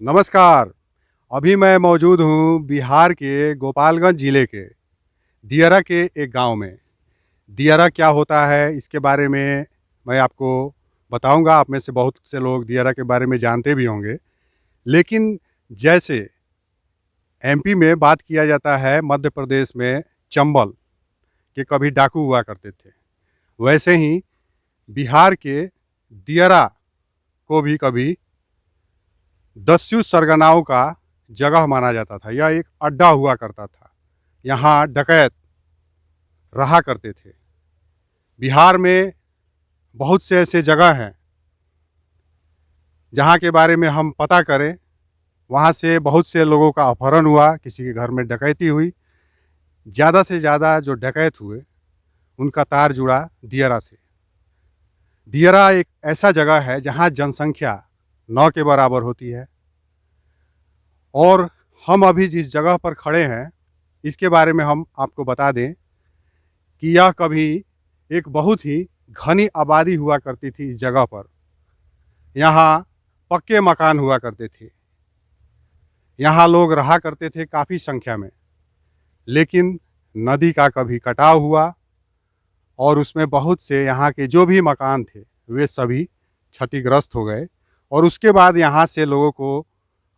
नमस्कार। अभी मैं मौजूद हूँ बिहार के गोपालगंज ज़िले के दियरा के एक गांव में। दियरा क्या होता है इसके बारे में मैं आपको बताऊंगा। आप में से बहुत से लोग दियरा के बारे में जानते भी होंगे। लेकिन जैसे एमपी में बात किया जाता है, मध्य प्रदेश में चंबल के कभी डाकू हुआ करते थे, वैसे ही बिहार के दियरा को भी कभी दस्यु सरगनाओं का जगह माना जाता था। यह एक अड्डा हुआ करता था। यहाँ डकैत रहा करते थे। बिहार में बहुत से ऐसे जगह हैं जहाँ के बारे में हम पता करें, वहाँ से बहुत से लोगों का अपहरण हुआ, किसी के घर में डकैती हुई। ज़्यादा से ज़्यादा जो डकैत हुए उनका तार जुड़ा दियरा से। दियरा एक ऐसा जगह है जहाँ जनसंख्या 9 के बराबर होती है। और हम अभी जिस जगह पर खड़े हैं इसके बारे में हम आपको बता दें कि यह कभी एक बहुत ही घनी आबादी हुआ करती थी। इस जगह पर यहाँ पक्के मकान हुआ करते थे। यहाँ लोग रहा करते थे काफ़ी संख्या में। लेकिन नदी का कभी कटाव हुआ और उसमें बहुत से यहाँ के जो भी मकान थे वे सभी क्षतिग्रस्त हो गए। और उसके बाद यहाँ से लोगों को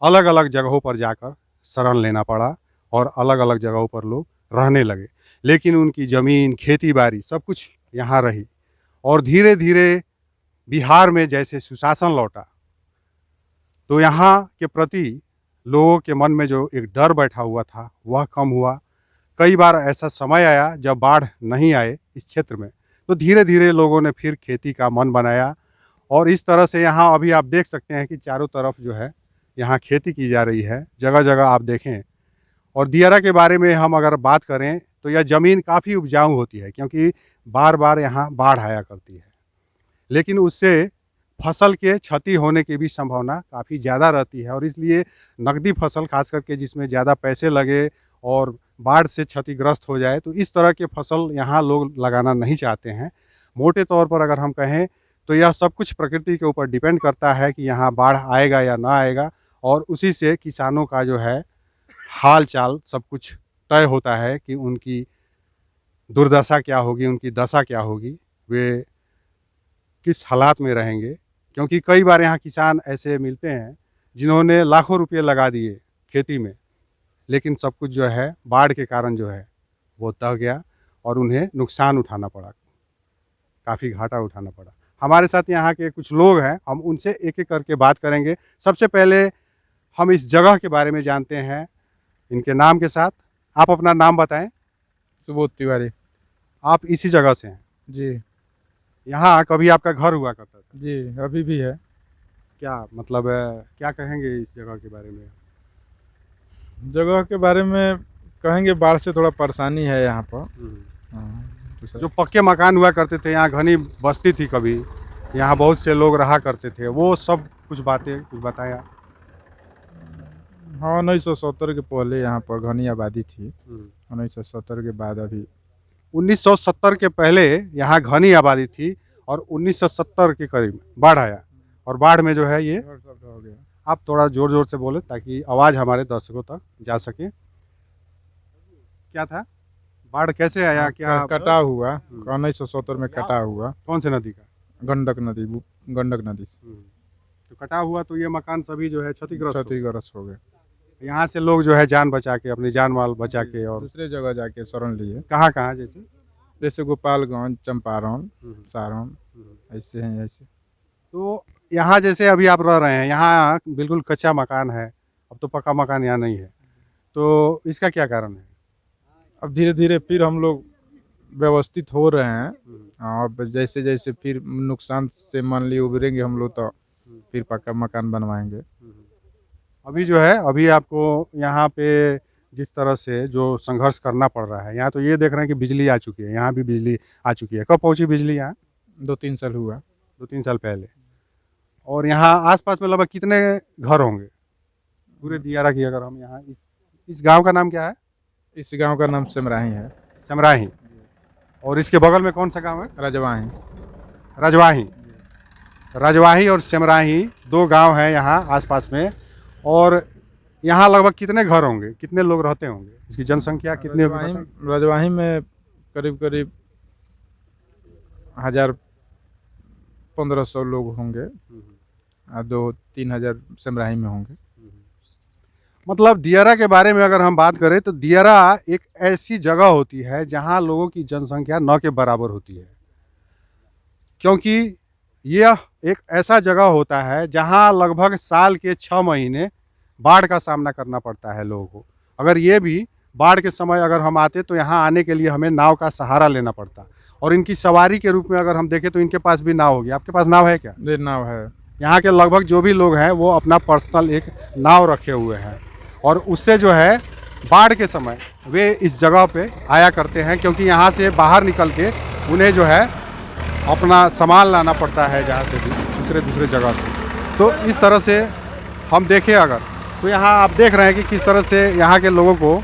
अलग अलग जगहों पर जाकर शरण लेना पड़ा और अलग अलग जगहों पर लोग रहने लगे। लेकिन उनकी ज़मीन, खेती बाड़ी सब कुछ यहाँ रही। और धीरे धीरे बिहार में जैसे सुशासन लौटा तो यहाँ के प्रति लोगों के मन में जो एक डर बैठा हुआ था वह कम हुआ। कई बार ऐसा समय आया जब बाढ़ नहीं आए इस क्षेत्र में, तो धीरे धीरे लोगों ने फिर खेती का मन बनाया। और इस तरह से यहाँ अभी आप देख सकते हैं कि चारों तरफ जो है यहाँ खेती की जा रही है, जगह जगह आप देखें। और दियरा के बारे में हम अगर बात करें तो यह ज़मीन काफ़ी उपजाऊ होती है, क्योंकि बार बार यहाँ बाढ़ आया करती है। लेकिन उससे फसल के क्षति होने की भी संभावना काफ़ी ज़्यादा रहती है। और इसलिए नकदी फसल खास करके जिसमें ज़्यादा पैसे लगे और बाढ़ से क्षतिग्रस्त हो जाए, तो इस तरह के फसल यहाँ लोग लगाना नहीं चाहते हैं। मोटे तौर पर अगर हम कहें तो यह सब कुछ प्रकृति के ऊपर डिपेंड करता है कि यहाँ बाढ़ आएगा या ना आएगा। और उसी से किसानों का जो है हाल चाल सब कुछ तय होता है कि उनकी दुर्दशा क्या होगी, उनकी दशा क्या होगी, वे किस हालात में रहेंगे। क्योंकि कई बार यहाँ किसान ऐसे मिलते हैं जिन्होंने लाखों रुपये लगा दिए खेती में, लेकिन सब कुछ जो है बाढ़ के कारण जो है वो दह गया और उन्हें नुकसान उठाना पड़ा, काफ़ी घाटा उठाना पड़ा। हमारे साथ यहाँ के कुछ लोग हैं, हम उनसे एक एक करके बात करेंगे। सबसे पहले हम इस जगह के बारे में जानते हैं इनके नाम के साथ। आप अपना नाम बताएं। सुबोध तिवारी। आप इसी जगह से हैं? जी। यहाँ कभी आपका घर हुआ करता था? जी, अभी भी है। क्या मतलब क्या कहेंगे इस जगह के बारे में? जगह के बारे में कहेंगे, बाढ़ से थोड़ा परेशानी है यहाँ पर। हाँ, जो पक्के मकान हुआ करते थे, यहाँ घनी बस्ती थी कभी, यहाँ बहुत से लोग रहा करते थे, वो सब कुछ बातें कुछ बताया। हाँ, 1970 के पहले यहाँ पर घनी आबादी थी। 1970 के बाद अभी 1970 के पहले यहाँ घनी आबादी थी और 1970 के करीब बाढ़ आया। और बाढ़ में जो है ये, घर सब हो गया। आप थोड़ा जोर जोर से बोले ताकि आवाज़ हमारे दर्शकों तक जा सके। क्या था, बाढ़ कैसे आया, क्या? कटाव हुआ 1970 में, कटाव हुआ। कौन से नदी का? गंडक नदी, गंडक नदी से तो कटाव हुआ तो ये मकान सभी जो है क्षतिग्रस्त हो गए। क्षतिग्रस्त हो गए। यहाँ से लोग जो है जान बचा के, अपनी जान माल बचा के, और दूसरे जगह जाके शरण लिए, कहाँ कहाँ जैसे? जैसे गोपालगंज, चंपारण, सारण, ऐसे हैं ऐसे। तो यहाँ जैसे अभी आप रह रहे हैं, यहाँ बिल्कुल कच्चा मकान है, अब तो पक्का मकान यहाँ नहीं है, तो इसका क्या कारण है? अब धीरे धीरे फिर हम लोग व्यवस्थित हो रहे हैं। अब जैसे जैसे फिर नुकसान से मान लिए उभरेंगे हम लोग, तो फिर पक्का मकान बनवाएंगे। अभी जो है, अभी आपको यहाँ पे जिस तरह से जो संघर्ष करना पड़ रहा है, यहाँ तो ये देख रहे हैं कि बिजली आ चुकी है, यहाँ भी बिजली आ चुकी है। कब पहुँची बिजली यहाँ? 2-3 साल हुआ। 2-3 साल पहले। और यहाँ आसपास में लगभग कितने घर होंगे पूरे दियारा की? अगर हम यहाँ इस गांव का नाम क्या है? इस गांव का नाम सिमराही है। समराही। और इसके बगल में कौन सा गांव है? रजवाही। रजवाही। रजवाही और सिमराही 2 गांव हैं यहाँ आसपास में। और यहाँ लगभग कितने घर होंगे, कितने लोग रहते होंगे, इसकी जनसंख्या कितनी होगी रजवाही बताइए? रजवाही में करीब करीब 1,000-1,500 लोग होंगे। और 2-3 हज़ार सिमराही में होंगे। मतलब दियारा के बारे में अगर हम बात करें तो दियारा एक ऐसी जगह होती है जहाँ लोगों की जनसंख्या न के बराबर होती है, क्योंकि यह एक ऐसा जगह होता है जहाँ लगभग साल के 6 महीने बाढ़ का सामना करना पड़ता है लोगों को। अगर ये भी बाढ़ के समय अगर हम आते तो यहाँ आने के लिए हमें नाव का सहारा लेना पड़ता, और इनकी सवारी के रूप में अगर हम देखें तो इनके पास भी नाव होगी। आपके पास नाव है क्या? ये नाव है। यहाँ के लगभग जो भी लोग हैं वो अपना पर्सनल एक नाव रखे हुए हैं, और उससे जो है बाढ़ के समय वे इस जगह पे आया करते हैं, क्योंकि यहाँ से बाहर निकल के उन्हें जो है अपना सामान लाना पड़ता है जहाँ से भी दूसरे जगह से। तो इस तरह से हम देखें अगर तो यहाँ आप देख रहे हैं कि किस तरह से यहाँ के लोगों को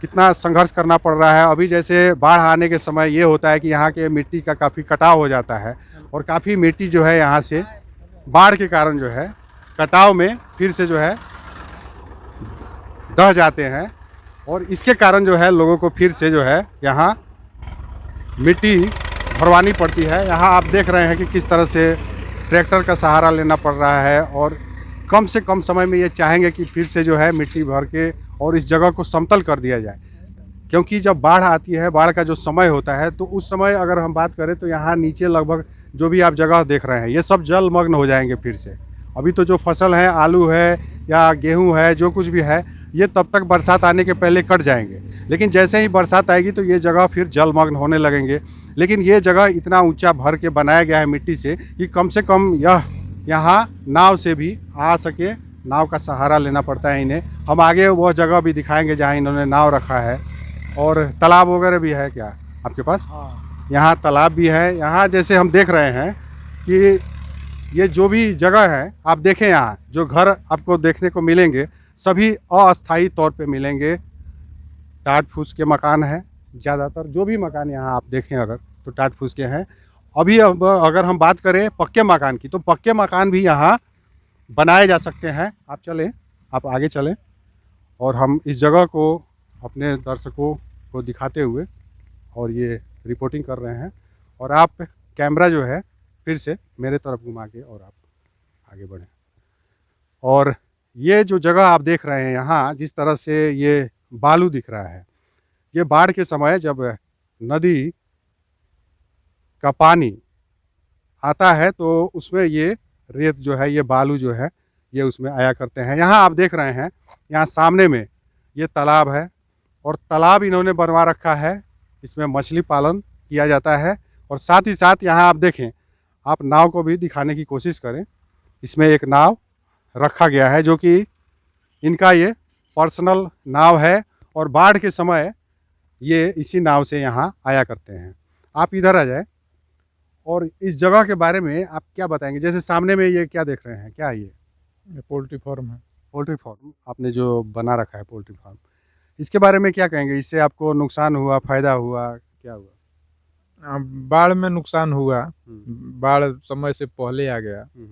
कितना संघर्ष करना पड़ रहा है। अभी जैसे बाढ़ आने के समय ये होता है कि यहाँ के मिट्टी का काफ़ी कटाव हो जाता है, और काफ़ी मिट्टी जो है यहाँ से बाढ़ के कारण जो है कटाव में फिर से जो है दह जाते हैं, और इसके कारण जो है लोगों को फिर से जो है यहाँ मिट्टी भरवानी पड़ती है। यहाँ आप देख रहे हैं कि किस तरह से ट्रैक्टर का सहारा लेना पड़ रहा है, और कम से कम समय में ये चाहेंगे कि फिर से जो है मिट्टी भर के और इस जगह को समतल कर दिया जाए, क्योंकि जब बाढ़ आती है, बाढ़ का जो समय होता है, तो उस समय अगर हम बात करें तो यहाँ नीचे लगभग जो भी आप जगह देख रहे हैं ये सब जलमग्न हो जाएंगे फिर से। अभी तो जो फसल है, आलू है या गेहूं है, जो कुछ भी है, ये तब तक बरसात आने के पहले कट जाएंगे, लेकिन जैसे ही बरसात आएगी तो ये जगह फिर जलमग्न होने लगेंगे। लेकिन ये जगह इतना ऊंचा भर के बनाया गया है मिट्टी से कि कम से कम यह यहाँ नाव से भी आ सके, नाव का सहारा लेना पड़ता है इन्हें। हम आगे वह जगह भी दिखाएंगे जहाँ इन्होंने नाव रखा है, और तालाब वगैरह भी है क्या आपके पास? यहाँ तालाब भी है। यहाँ जैसे हम देख रहे हैं कि ये जो भी जगह है, आप देखें यहाँ जो घर आपको देखने को मिलेंगे सभी अस्थायी तौर पे मिलेंगे। टाट फूस के मकान हैं ज़्यादातर, जो भी मकान यहाँ आप देखें अगर तो टाट फूस के हैं। अभी अब अगर हम बात करें पक्के मकान की, तो पक्के मकान भी यहाँ बनाए जा सकते हैं। आप चलें, आप आगे चलें, और हम इस जगह को अपने दर्शकों को दिखाते हुए और ये रिपोर्टिंग कर रहे हैं, और आप कैमरा जो है फिर से मेरे तरफ घुमा के और आप आगे बढ़ें। और ये जो जगह आप देख रहे हैं यहाँ जिस तरह से ये बालू दिख रहा है, ये बाढ़ के समय जब नदी का पानी आता है तो उसमें ये रेत जो है, ये बालू जो है, ये उसमें आया करते हैं। यहाँ आप देख रहे हैं यहाँ सामने में ये तालाब है, और तालाब इन्होंने बनवा रखा है, इसमें मछली पालन किया जाता है। और साथ ही साथ यहाँ आप देखें, आप नाव को भी दिखाने की कोशिश करें। इसमें एक नाव रखा गया है जो कि इनका ये पर्सनल नाव है, और बाढ़ के समय ये इसी नाव से यहाँ आया करते हैं। आप इधर आ जाए, और इस जगह के बारे में आप क्या बताएंगे? जैसे सामने में ये क्या देख रहे हैं, क्या है ये? पोल्ट्री फार्म है। पोल्ट्री फार्म आपने जो बना रखा है, पोल्ट्री फार्म, इसके बारे में क्या कहेंगे? इससे आपको नुकसान हुआ, फायदा हुआ, क्या हुआ? बाढ़ में नुकसान हुआ। हम्म, बाढ़ समय से पहले आ गया। हम्म,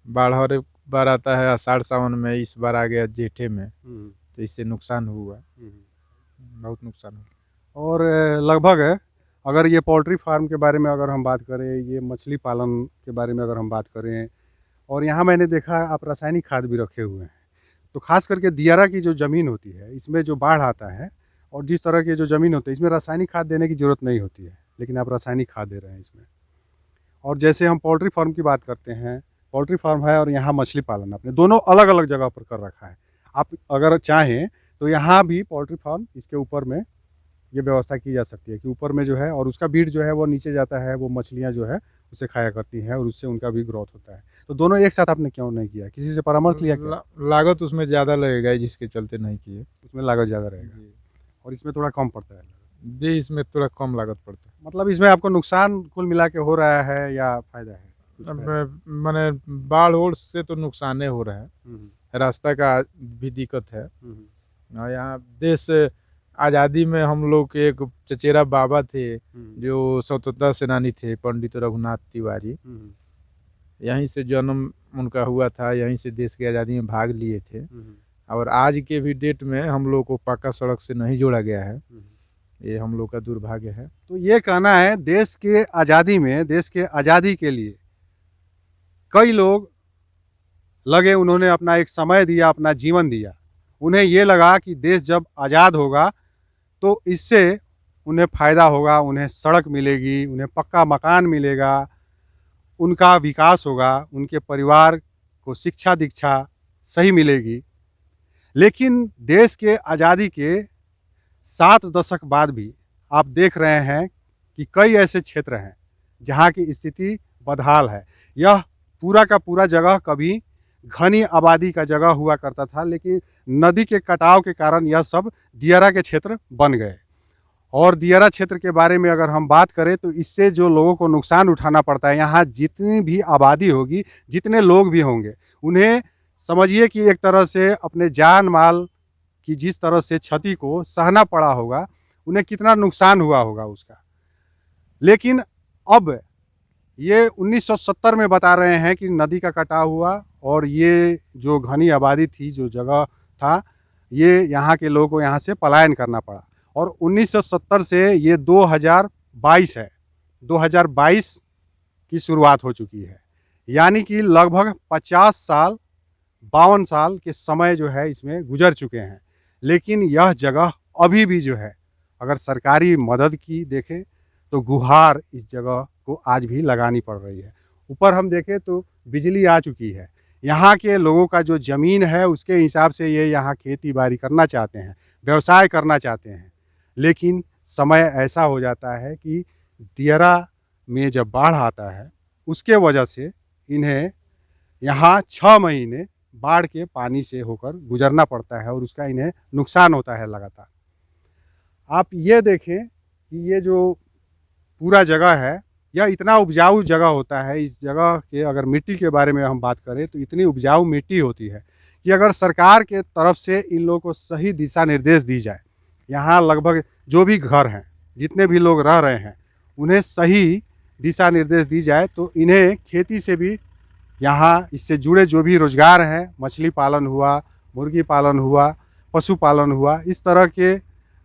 बाढ़ हर एक बार आता है आषाढ़ सावन में, इस बार आ गया जेठे में, हम्म, तो इससे नुकसान हुआ, हम्म। बहुत नुकसान हुआ। और लगभग अगर ये पोल्ट्री फार्म के बारे में अगर हम बात करें, ये मछली पालन के बारे में अगर हम बात करें, और यहाँ मैंने देखा आप रासायनिक खाद भी रखे हुए हैं। तो खास करके दियारा की जो ज़मीन होती है, इसमें जो बाढ़ आता है और जिस तरह की जो ज़मीन होती है, इसमें रासायनिक खाद देने की ज़रूरत नहीं होती है, लेकिन आप रासायनिक खाद दे रहे हैं इसमें। और जैसे हम पोल्ट्री फार्म की बात करते हैं, पोल्ट्री फार्म है और यहाँ मछली पालन, आपने दोनों अलग अलग जगह पर कर रखा है। आप अगर चाहें तो यहाँ भी पोल्ट्री फार्म, इसके ऊपर में ये व्यवस्था की जा सकती है कि ऊपर में जो है, और उसका बीट जो है वो नीचे जाता है, वो मछलियाँ जो है उसे खाया करती हैं, और उससे उनका भी ग्रोथ होता है। तो दोनों एक साथ आपने क्यों नहीं किया? किसी से परामर्श लिया क्या? लागत उसमें ज़्यादा लगेगा, जिसके चलते नहीं किए। उसमें लागत ज़्यादा रहेगा और इसमें थोड़ा कम पड़ता है। जी, इसमें थोड़ा कम लागत पड़ता है। मतलब इसमें आपको नुकसान कुल मिला के हो रहा है या फायदा है? कुछ फायदा? अब मैंने बाढ़ ओढ़ से तो नुकसान हो रहा है, हम्म, रास्ता का भी दिक्कत है। हम्म, और यहाँ देश आज़ादी में हम लोग के एक चचेरा बाबा थे हम्म, जो स्वतंत्रता सेनानी थे, पंडित रघुनाथ तिवारी। हम्म, यहीं से जन्म उनका हुआ था, यहीं से देश की आज़ादी में भाग लिए थे। और आज के भी डेट में हम लोग को पक्का सड़क से नहीं जोड़ा गया है, ये हम लोग का दुर्भाग्य है। तो ये कहना है देश के आज़ादी में, देश के आज़ादी के लिए कई लोग लगे, उन्होंने अपना एक समय दिया, अपना जीवन दिया। उन्हें ये लगा कि देश जब आज़ाद होगा तो इससे उन्हें फ़ायदा होगा, उन्हें सड़क मिलेगी, उन्हें पक्का मकान मिलेगा, उनका विकास होगा, उनके परिवार को शिक्षा दीक्षा सही मिलेगी। लेकिन देश के आज़ादी के 7 दशक बाद भी आप देख रहे हैं कि कई ऐसे क्षेत्र हैं जहाँ की स्थिति बदहाल है। यह पूरा का पूरा जगह कभी घनी आबादी का जगह हुआ करता था, लेकिन नदी के कटाव के कारण यह सब दियारा के क्षेत्र बन गए। और दियारा क्षेत्र के बारे में अगर हम बात करें तो इससे जो लोगों को नुकसान उठाना पड़ता है, यहाँ जितनी भी आबादी होगी, जितने लोग भी होंगे, उन्हें समझिए कि एक तरह से अपने जान माल की जिस तरह से क्षति को सहना पड़ा होगा, उन्हें कितना नुकसान हुआ होगा उसका। लेकिन अब ये 1970 में बता रहे हैं कि नदी का कटाव हुआ और ये जो घनी आबादी थी, जो जगह था, ये यहाँ के लोगों को यहाँ से पलायन करना पड़ा। और 1970 से ये 2022 है, 2022 की शुरुआत हो चुकी है। यानी कि लगभग 50 साल, 52 साल के समय जो है इसमें गुजर चुके हैं। लेकिन यह जगह अभी भी जो है, अगर सरकारी मदद की देखें तो गुहार इस जगह को आज भी लगानी पड़ रही है। ऊपर हम देखें तो बिजली आ चुकी है। यहाँ के लोगों का जो ज़मीन है उसके हिसाब से ये यहाँ खेती बाड़ी करना चाहते हैं, व्यवसाय करना चाहते हैं। लेकिन समय ऐसा हो जाता है कि दियारा में जब बाढ़ आता है, उसके वजह से इन्हें यहाँ 6 महीने बाढ़ के पानी से होकर गुजरना पड़ता है और उसका इन्हें नुकसान होता है लगातार। आप ये देखें कि ये जो पूरा जगह है, यह इतना उपजाऊ जगह होता है। इस जगह के अगर मिट्टी के बारे में हम बात करें तो इतनी उपजाऊ मिट्टी होती है कि अगर सरकार के तरफ से इन लोगों को सही दिशा निर्देश दी जाए, यहाँ लगभग जो भी घर हैं, जितने भी लोग रह रहे हैं, उन्हें सही दिशा निर्देश दी जाए तो इन्हें खेती से भी, यहाँ इससे जुड़े जो भी रोजगार हैं, मछली पालन हुआ, मुर्गी पालन हुआ, पशुपालन हुआ, इस तरह के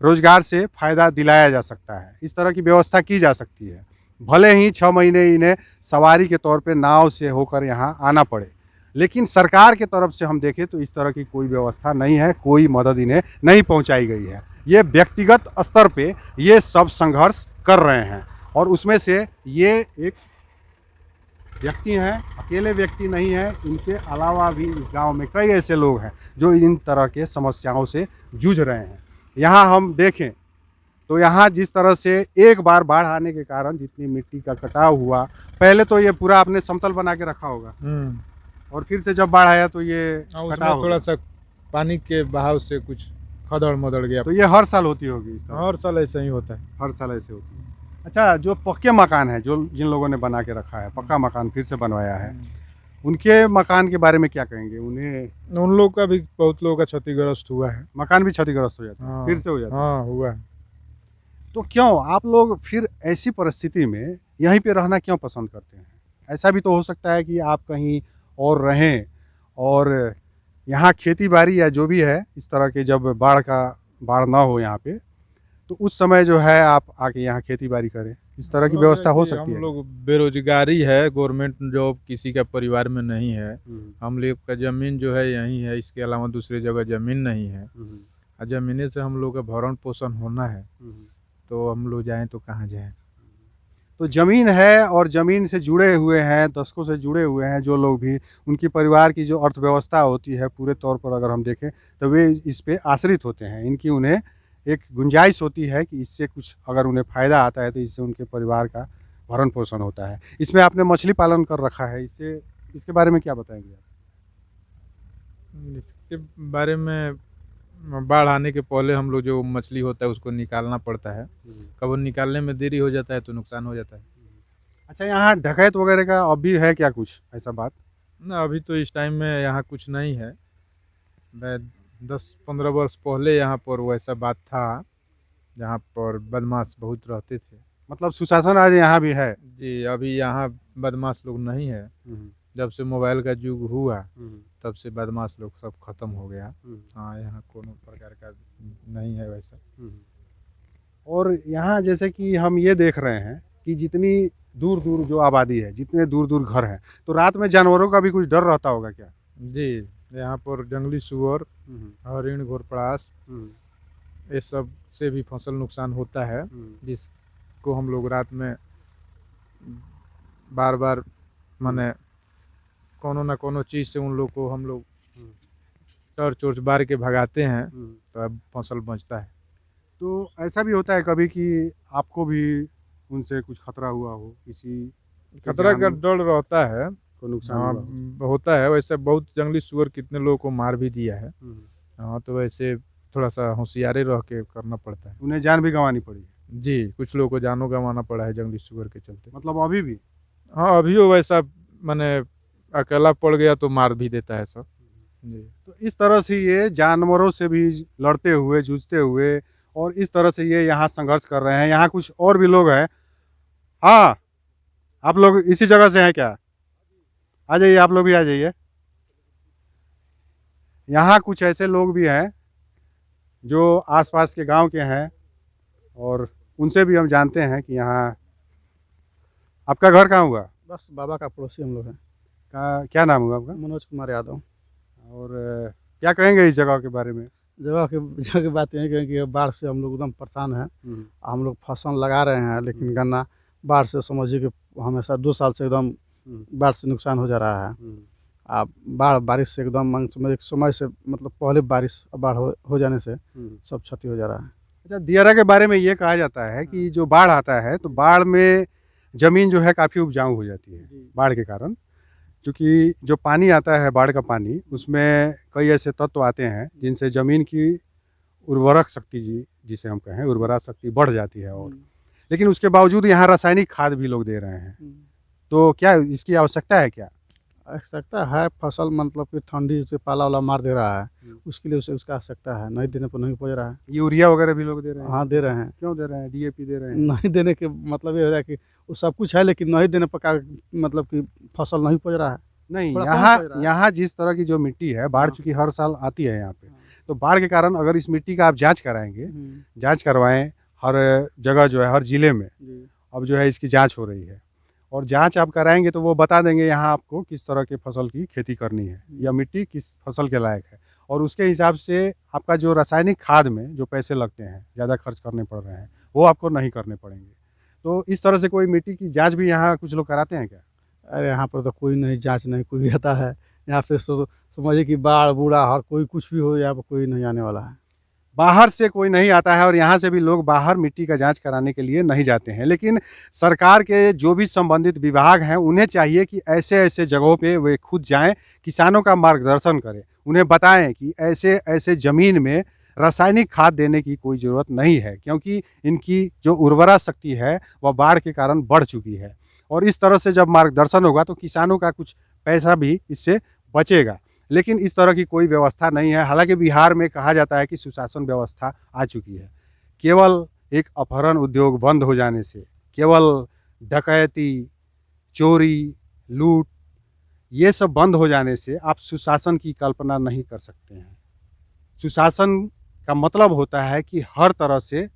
रोजगार से फ़ायदा दिलाया जा सकता है। इस तरह की व्यवस्था की जा सकती है। भले ही 6 महीने इन्हें सवारी के तौर पे नाव से होकर यहाँ आना पड़े, लेकिन सरकार के तरफ से हम देखें तो इस तरह की कोई व्यवस्था नहीं है, कोई मदद इन्हें नहीं पहुँचाई गई है। ये व्यक्तिगत स्तर पे ये सब संघर्ष कर रहे हैं और उसमें से ये एक व्यक्ति हैं, अकेले व्यक्ति नहीं हैं, इनके अलावा भी इस गांव में कई ऐसे लोग हैं जो इन तरह के समस्याओं से जूझ रहे हैं। यहाँ हम देखें तो यहाँ जिस तरह से एक बार बाढ़ आने के कारण जितनी मिट्टी का कटाव हुआ, पहले तो ये पूरा आपने समतल बना के रखा होगा और फिर से जब बाढ़ आया तो ये कटाव थोड़ा सा पानी के बहाव से कुछ खदड़ मदड़ गया। तो ये हर साल होती होगी इस तरह हर साल ऐसा ही होता है। हर साल ऐसे होती है। अच्छा, जो पक्के मकान है, जो जिन लोगों ने बना के रखा है, पक्का मकान फिर से बनवाया है, उनके मकान के बारे में क्या कहेंगे? उन्हें, उन लोग का भी बहुत लोगों का क्षतिग्रस्त हुआ है। मकान भी क्षतिग्रस्त हो जाता है, हाँ, फिर से हो जाता है। हाँ, हुआ है। तो क्यों आप लोग फिर ऐसी परिस्थिति में यहीं पे रहना क्यों पसंद करते हैं? ऐसा भी तो हो सकता है कि आप कहीं और रहें और यहाँ खेती बाड़ी या जो भी है इस तरह के, जब बाढ़ ना हो यहाँ पे, तो उस समय जो है आप आके यहाँ खेती बाड़ी करें, इस तरह की व्यवस्था हो सकती है। हम लोग बेरोजगारी है, गवर्नमेंट जॉब किसी का परिवार में नहीं है। हम लोग का जमीन जो है यहीं है, इसके अलावा दूसरी जगह जमीन नहीं है और जमीने से हम लोग का भरण पोषण होना है, तो हम लोग जाएं तो कहाँ जाएं? तो ज़मीन है और ज़मीन से जुड़े हुए हैं, दशकों से जुड़े हुए हैं जो लोग भी, उनकी परिवार की जो अर्थव्यवस्था होती है पूरे तौर पर अगर हम देखें तो वे इस पे आश्रित होते हैं। इनकी उन्हें एक गुंजाइश होती है कि इससे कुछ अगर उन्हें फ़ायदा आता है तो इससे उनके परिवार का भरण पोषण होता है। इसमें आपने मछली पालन कर रखा है, इसके बारे में क्या बताएंगे आप? इसके बारे में बाढ़ आने के पहले हम लोग जो मछली होता है उसको निकालना पड़ता है। कब निकालने में देरी हो जाता है तो नुकसान हो जाता है। अच्छा, यहाँ डकैत वगैरह का अब भी है क्या कुछ ऐसा बात? ना, अभी तो इस टाइम में यहाँ कुछ नहीं है। मैं 10-15 वर्ष पहले यहाँ पर वैसा बात था, जहाँ पर बदमाश बहुत रहते थे। मतलब सुशासन आज यहाँ भी है। जी, अभी यहाँ बदमाश लोग नहीं है। जब से मोबाइल का युग हुआ तब से बदमाश लोग सब खत्म हो गया। हाँ, यहाँ कोनो प्रकार का नहीं है वैसा। और यहाँ जैसे कि हम ये देख रहे हैं कि जितनी दूर दूर जो आबादी है, जितने दूर दूर घर हैं, तो रात में जानवरों का भी कुछ डर रहता होगा क्या? जी, यहाँ पर जंगली सुअर, हरिण, घोरपड़ास, ये सब से भी फसल नुकसान होता है, जिसको हम लोग रात में बार बार माने कोनो ना कोनो चीज़ से उन लोग को हम लोग टॉर्च वॉर्च बार के भगाते हैं, तो अब फसल बचता है। तो ऐसा भी होता है कभी कि आपको भी उनसे कुछ खतरा हुआ हो, किसी के खतरा का जान डर रहता है। को नुकसान हाँ, हुआ हो? होता है। वैसे बहुत जंगली सुअर कितने लोगों को मार भी दिया है। हाँ, तो वैसे थोड़ा सा होशियारी रह के करना पड़ता है। उन्हें जान भी गंवानी पड़ी है? जी, कुछ लोगों को जानों गंवाना पड़ा है जंगली सुअर के चलते। मतलब अभी भी? हाँ, अभी वो वैसा माने अकेला पड़ गया तो मार भी देता है सब। जी। तो इस तरह से ये जानवरों से भी लड़ते हुए, जूझते हुए, और इस तरह से ये यहाँ संघर्ष कर रहे हैं। यहाँ कुछ और भी लोग हैं। हाँ, आप लोग इसी जगह से हैं क्या? आ जाइए, आप लोग भी आ जाइए। यहाँ कुछ ऐसे लोग भी हैं जो आसपास के गांव के हैं, और उनसे भी हम जानते हैं कि यहाँ आपका घर कहाँ हुआ? बस बाबा का पड़ोसी हम लोग हैं। क्या नाम हुआ आपका? मनोज कुमार यादव। और क्या कहेंगे इस जगह के बारे में? जगह की बात यही कहें कि बाढ़ से हम लोग एकदम परेशान हैं। हम लोग फसल लगा रहे हैं, लेकिन गन्ना बाढ़ से समझिए कि हमेशा 2 साल से एकदम बाढ़ से नुकसान हो जा रहा है। आप बारिश से एकदम समय से मतलब पहले बारिश बाढ़ हो जाने से सब क्षति हो जा रहा है। अच्छा, दियारा के बारे में ये कहा जाता है कि जो बाढ़ आता है तो बाढ़ में ज़मीन जो है काफ़ी उपजाऊ हो जाती है बाढ़ के कारण, क्योंकि जो पानी आता है बाढ़ का पानी, उसमें कई ऐसे तत्व आते हैं जिनसे ज़मीन की उर्वरक शक्ति जिसे हम कहें उर्वरा शक्ति बढ़ जाती है। और लेकिन उसके बावजूद यहाँ रासायनिक खाद भी लोग दे रहे हैं, तो क्या इसकी आवश्यकता है क्या? आवश्यकता है। फसल मतलब कि ठंडी से पाला वाला मार दे रहा है, उसके लिए उसे उसका आवश्यकता है। नहीं देने पर नहीं पहुँच रहा है। यूरिया वगैरह भी लोग दे रहे हैं? हाँ, दे रहे हैं। क्यों दे रहे हैं? डीएपी दे रहे हैं? नहीं देने के मतलब ये हो रहा है कि वो सब कुछ है, लेकिन नहीं देने पर मतलब कि फसल नहीं पहुँच रहा है। नहीं, थोड़ा कम पड़ रहा है। यहाँ जिस तरह की जो मिट्टी है, बाढ़ चूंकि हर साल आती है यहाँ पे, तो बाढ़ के कारण अगर इस मिट्टी का आप जांच कराएंगे, जांच करवाएं हर जगह जो है, हर जिले में अब जो है इसकी जांच हो रही है, और जांच आप कराएंगे तो वो बता देंगे यहाँ आपको किस तरह के फसल की खेती करनी है या मिट्टी किस फसल के लायक है, और उसके हिसाब से आपका जो रासायनिक खाद में जो पैसे लगते हैं, ज़्यादा खर्च करने पड़ रहे हैं, वो आपको नहीं करने पड़ेंगे। तो इस तरह से कोई मिट्टी की जाँच भी यहाँ कुछ लोग कराते हैं क्या? अरे यहाँ पर तो कोई नहीं जांच नहीं कोई आता है। यहाँ पे समझिए कि बाढ़ बूढ़ा हर कोई कुछ भी हो, यहाँ पर कोई नहीं आने वाला है। बाहर से कोई नहीं आता है, और यहाँ से भी लोग बाहर मिट्टी का जांच कराने के लिए नहीं जाते हैं। लेकिन सरकार के जो भी संबंधित विभाग हैं, उन्हें चाहिए कि ऐसे ऐसे जगहों पे वे खुद जाएं, किसानों का मार्गदर्शन करें, उन्हें बताएं कि ऐसे ऐसे ज़मीन में रासायनिक खाद देने की कोई ज़रूरत नहीं है, क्योंकि इनकी जो उर्वरा शक्ति है वह बाढ़ के कारण बढ़ चुकी है। और इस तरह से जब मार्गदर्शन होगा तो किसानों का कुछ पैसा भी इससे बचेगा। लेकिन इस तरह की कोई व्यवस्था नहीं है। हालांकि बिहार में कहा जाता है कि सुशासन व्यवस्था आ चुकी है। केवल एक अपहरण उद्योग बंद हो जाने से, केवल डकैती, चोरी, लूट, ये सब बंद हो जाने से आप सुशासन की कल्पना नहीं कर सकते हैं। सुशासन का मतलब होता है कि हर तरह से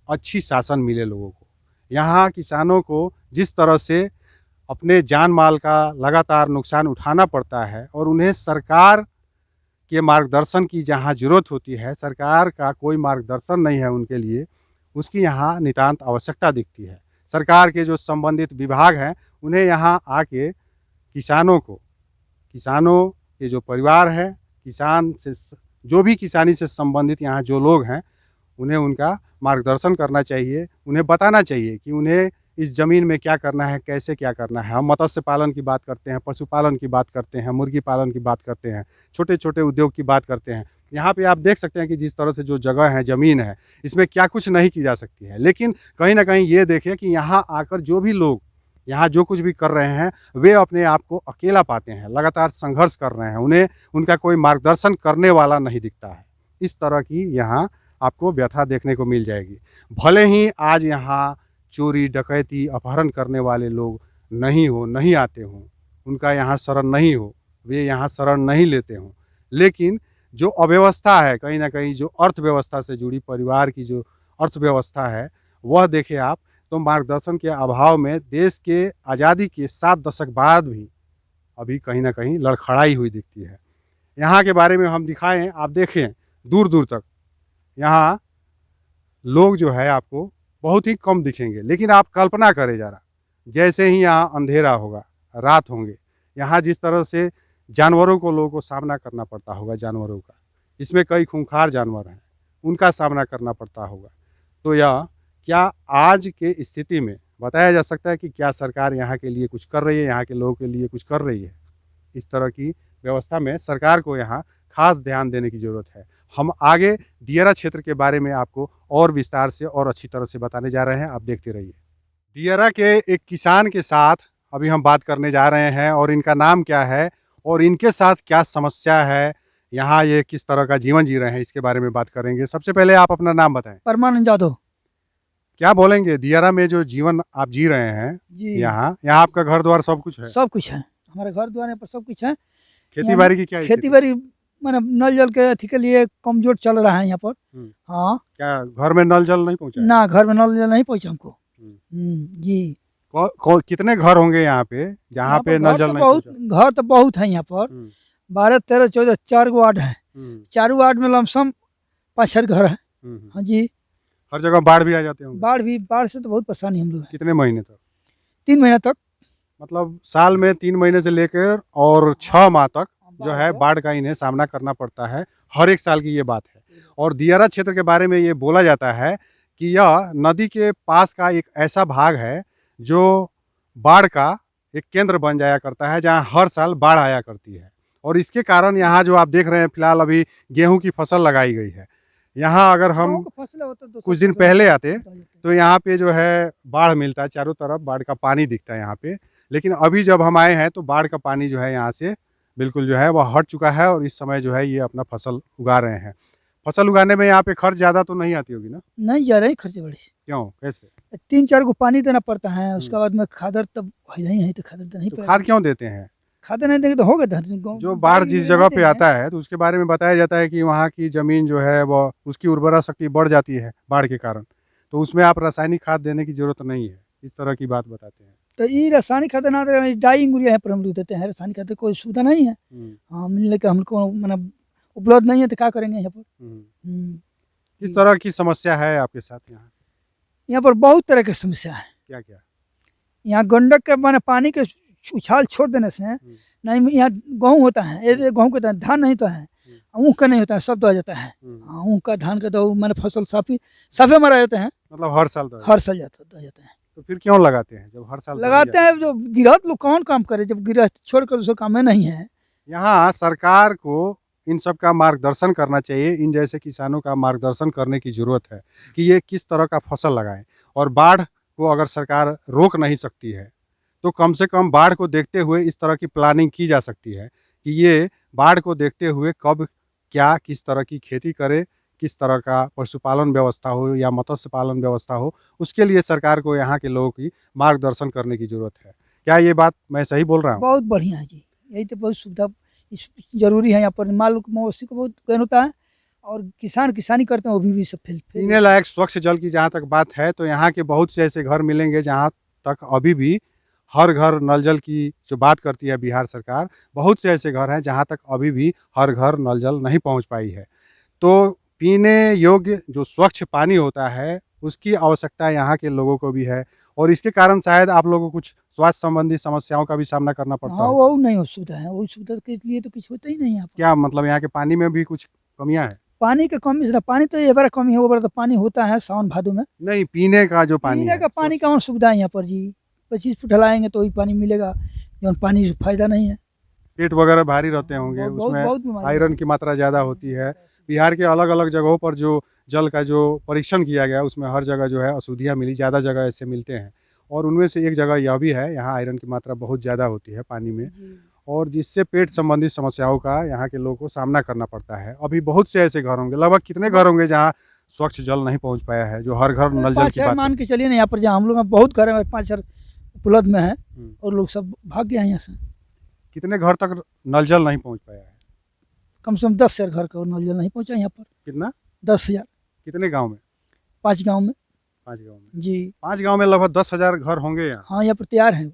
अच्छी शासन मिले लोगों को। यहाँ किसानों को जिस तरह से अपने जान माल का लगातार नुकसान उठाना पड़ता है, और उन्हें सरकार के मार्गदर्शन की जहाँ ज़रूरत होती है, सरकार का कोई मार्गदर्शन नहीं है उनके लिए, उसकी यहाँ नितांत आवश्यकता दिखती है। सरकार के जो संबंधित विभाग हैं, उन्हें यहाँ आके किसानों के जो परिवार हैं, किसान से जो भी किसानी से संबंधित यहाँ जो लोग हैं, उन्हें उनका मार्गदर्शन करना चाहिए। उन्हें बताना चाहिए कि उन्हें इस ज़मीन में क्या करना है, कैसे क्या करना है। हम मत्स्य पालन की बात करते हैं, पशुपालन की बात करते हैं, मुर्गी पालन की बात करते हैं, छोटे छोटे उद्योग की बात करते हैं। यहाँ पे आप देख सकते हैं कि जिस तरह से जो जगह है, ज़मीन है, इसमें क्या कुछ नहीं की जा सकती है। लेकिन कहीं ना कहीं ये देखें कि यहाँ आकर जो भी लोग यहाँ जो कुछ भी कर रहे हैं, वे अपने आप को अकेला पाते हैं, लगातार संघर्ष कर रहे हैं, उन्हें उनका कोई मार्गदर्शन करने वाला नहीं दिखता है। इस तरह की यहाँ आपको व्यथा देखने को मिल जाएगी। भले ही आज यहाँ चोरी डकैती अपहरण करने वाले लोग नहीं आते हों, उनका यहाँ शरण नहीं हो, वे यहाँ शरण नहीं लेते हों, लेकिन जो अव्यवस्था है कहीं न कहीं, जो अर्थव्यवस्था से जुड़ी परिवार की जो अर्थव्यवस्था है, वह देखें आप तो मार्गदर्शन के अभाव में देश के आज़ादी के 7 दशक बाद भी अभी कहीं न कहीं लड़खड़ाई हुई दिखती है। यहाँ के बारे में हम दिखाएँ, आप देखें दूर-दूर तक यहाँ लोग जो है आपको बहुत ही कम दिखेंगे, लेकिन आप कल्पना करें ज़रा, जैसे ही यहाँ अंधेरा होगा, रात होंगे, यहाँ जिस तरह से जानवरों को लोगों को सामना करना पड़ता होगा, जानवरों का, इसमें कई खूंखार जानवर हैं, उनका सामना करना पड़ता होगा। तो यह क्या आज के स्थिति में बताया जा सकता है कि क्या सरकार यहाँ के लिए कुछ कर रही है, यहाँ के लोगों के लिए कुछ कर रही है? इस तरह की व्यवस्था में सरकार को यहाँ खास ध्यान देने की ज़रूरत है। हम आगे दियारा क्षेत्र के बारे में आपको और विस्तार से और अच्छी तरह से बताने जा रहे हैं, आप देखते रहिए। दियारा के एक किसान के साथ अभी हम बात करने जा रहे हैं और इनका नाम क्या है और इनके साथ क्या समस्या है, यहाँ ये किस तरह का जीवन जी रहे हैं, इसके बारे में बात करेंगे। सबसे पहले आप अपना नाम बताएं। परमानंद जादव क्या बोलेंगे दियारा में जो जीवन आप जी रहे हैं, जी। यहाँ आपका घर द्वार सब कुछ है? सब कुछ है, हमारे घर द्वार पर सब कुछ है। खेती बाड़ी की क्या स्थिति? खेती बाड़ी मैंने नल जल के अथी के लिए कमजोर चल रहा है यहाँ पर। हाँ, क्या घर में नल जल नहीं पहुँचा है? ना घर में नल जल नहीं पहुँचा हमको। जी। कितने घर होंगे यहाँ पे जहाँ पे नल जल नहीं पहुँचा? घर तो बहुत है यहाँ पर, 12, 13, 14, 4 वार्ड है। 4 वार्ड में लमसम 5-6 घर है। हाँ जी। हर जगह बाढ़ भी आ जाते होंगे? बाढ़ से तो बहुत परेशानी हम लोग। कितने महीने तक? 3 महीने तक, मतलब साल में 3 महीने से लेकर और 6 माह तक जो है बाढ़ का इन्हें सामना करना पड़ता है। हर एक साल की ये बात है। और दियारा क्षेत्र के बारे में ये बोला जाता है कि यह नदी के पास का एक ऐसा भाग है जो बाढ़ का एक केंद्र बन जाया करता है, जहाँ हर साल बाढ़ आया करती है। और इसके कारण यहाँ जो आप देख रहे हैं फिलहाल अभी गेहूं की फसल लगाई गई है। यहाँ अगर हम कुछ दिन पहले आते तो यहाँ पे जो है बाढ़ मिलता है, चारों तरफ बाढ़ का पानी दिखता है यहाँ पे। लेकिन अभी जब हम आए हैं तो बाढ़ का पानी जो है यहाँ से बिल्कुल जो है वह हट चुका है और इस समय जो है ये अपना फसल उगा रहे हैं। फसल उगाने में यहाँ पे खर्च ज़्यादा तो नहीं आती होगी ना? नहीं जा रही खर्चे बड़ी। क्यों, कैसे? 3-4 को पानी देना पड़ता है, उसके बाद में खादर तब नहीं है तो खादर तो नहीं तो खाद क्यों देते हैं? खादर नहीं देंगे तो होगा। जो बाढ़ जिस जगह पे आता है तो उसके बारे में बताया जाता है कि वहाँ की जमीन जो है वह उसकी उर्वरा शक्ति बढ़ जाती है बाढ़ के कारण, तो उसमें आप रासायनिक खाद देने की जरूरत नहीं है, इस तरह की बात बताते हैं। तो ये रासायनिक खाद ना डाई यूरिया है पर हम लोग देते हैं, रासायनिक खाद कोई सुविधा नहीं है। हाँ, मिलने का हमको मतलब उपलब्ध नहीं है तो क्या करेंगे यहाँ पर। किस तरह की समस्या है आपके साथ यहाँ? यहाँ पर बहुत तरह की समस्या है। क्या क्या? यहाँ गंडक के माने पानी के उछाल छोड़ देने से नहीं, यहाँ गेहूँ होता है, ये गेहूँ का धान नहीं तो है, ऊँख का नहीं होता है, सब तो आ जाता है। ऊँख का धान का तो मैंने फसल साफे मरा जाते हैं। मतलब हर साल जाता है। तो फिर क्यों लगाते हैं जब हर साल लगाते हैं? जो गिरहत लोग कौन काम करे जब गिरहत छोड़कर दूसरा काम में नहीं है। यहाँ सरकार को इन सब का मार्गदर्शन करना चाहिए, इन जैसे किसानों का मार्गदर्शन करने की ज़रूरत है कि ये किस तरह का फसल लगाएं। और बाढ़ को अगर सरकार रोक नहीं सकती है तो कम से कम बाढ़ को देखते हुए इस तरह की प्लानिंग की जा सकती है कि ये बाढ़ को देखते हुए कब क्या किस तरह की खेती करे, किस तरह का पशुपालन व्यवस्था हो या मत्स्य पालन व्यवस्था हो, उसके लिए सरकार को यहाँ के लोगों की मार्गदर्शन करने की ज़रूरत है। क्या ये बात मैं सही बोल रहा हूँ? बहुत बढ़िया है जी, यही तो बहुत सुविधा जरूरी है यहाँ पर। माल मवेशी को बहुत ज्ञान होता है और किसान किसानी करते हैं, वो भी सब पीने लायक स्वच्छ जल की जहाँ तक बात है तो यहाँ के बहुत से ऐसे घर मिलेंगे जहाँ तक अभी भी हर घर नल जल की जो बात करती है बिहार सरकार, बहुत से ऐसे घर हैं जहाँ तक अभी भी हर घर नल जल नहीं पहुँच पाई है। तो पीने योग्य जो स्वच्छ पानी होता है उसकी आवश्यकता यहाँ के लोगों को भी है और इसके कारण शायद आप लोगों को कुछ स्वास्थ्य संबंधी समस्याओं का भी सामना करना पड़ता है। हाँ, वो नहीं हो सुविधा है, वो सुविधा के लिए तो कुछ होता ही नहीं है। क्या मतलब यहाँ के पानी में भी कुछ कमियां है? पानी की कमी से पानी तो ये बार कमी है, वो बार तो पानी होता है सावन भादो में। नहीं, पीने का जो पानी पीने का पानी का सुविधा है यहाँ पर जी, 25 फुट हलाएंगे तो ही पानी मिलेगा, जो पानी से फायदा नहीं है। पेट वगैरह भारी रहते होंगे, उसमें आयरन की मात्रा ज़्यादा होती है। बिहार के अलग अलग जगहों पर जो जल का जो परीक्षण किया गया उसमें हर जगह जो है अशुद्धियाँ मिली, ज़्यादा जगह ऐसे मिलते हैं और उनमें से एक जगह यह भी है, यहाँ आयरन की मात्रा बहुत ज़्यादा होती है पानी में और जिससे पेट संबंधी समस्याओं का यहाँ के लोगों को सामना करना पड़ता है। अभी बहुत से ऐसे घर होंगे, लगभग कितने घर होंगे जहाँ स्वच्छ जल नहीं पहुंच पाया है, जो हर घर नल जल पाँच की शहर बात मान के चलिए ना, यहाँ पर जहाँ हम लोग हैं, बहुत घर है, 5 शहर उपलब्ध में है हम्म। और लोग सब भाग गए हैं यहाँ से। कितने घर तक नल जल नहीं पहुंच पाया है? कम से कम 10,000 घर का नल जल नहीं पहुँचा यहाँ पर। कितना? 10,000, कितने गांव में? 5 गाँव में। 5 गांव में। जी 5 गांव में लगभग 10,000 घर होंगे यहाँ। हाँ, यहाँ पर तैयार है।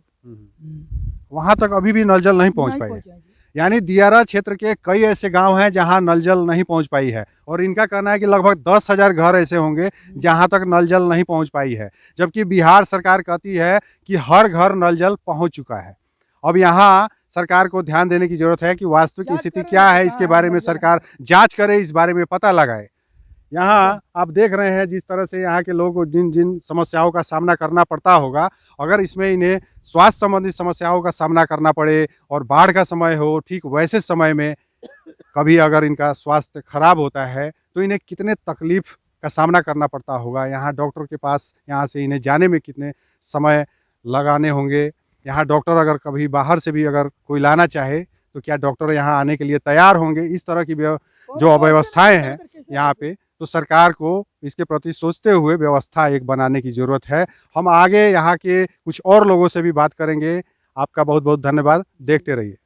वहां तक अभी भी नल जल नहीं पहुंच पाई है। यानी दियारा क्षेत्र के कई ऐसे गांव हैं जहां नल जल नहीं पहुंच पाई है, और इनका कहना है कि लगभग 10,000 घर ऐसे होंगे जहां तक नल जल नहीं पहुंच पाई है, जबकि बिहार सरकार कहती है कि हर घर नल जल पहुंच चुका है। अब यहाँ सरकार को ध्यान देने की जरूरत है कि वास्तविक स्थिति क्या है, इसके बारे में सरकार जांच करे, इस बारे में पता लगाए। यहाँ आप देख रहे हैं जिस तरह से यहाँ के लोगों को जिन जिन समस्याओं का सामना करना पड़ता होगा, अगर इसमें इन्हें स्वास्थ्य संबंधी समस्याओं का सामना करना पड़े और बाढ़ का समय हो, ठीक वैसे समय में कभी अगर इनका स्वास्थ्य खराब होता है तो इन्हें कितने तकलीफ का सामना करना पड़ता होगा। यहाँ डॉक्टर के पास यहाँ से इन्हें जाने में कितने समय लगाने होंगे। यहाँ डॉक्टर अगर कभी बाहर से भी अगर कोई लाना चाहे तो क्या डॉक्टर यहाँ आने के लिए तैयार होंगे? इस तरह की जो अव्यवस्थाएं हैं यहाँ पे, तो सरकार को इसके प्रति सोचते हुए व्यवस्था एक बनाने की ज़रूरत है। हम आगे यहाँ के कुछ और लोगों से भी बात करेंगे। आपका बहुत बहुत धन्यवाद, देखते रहिए।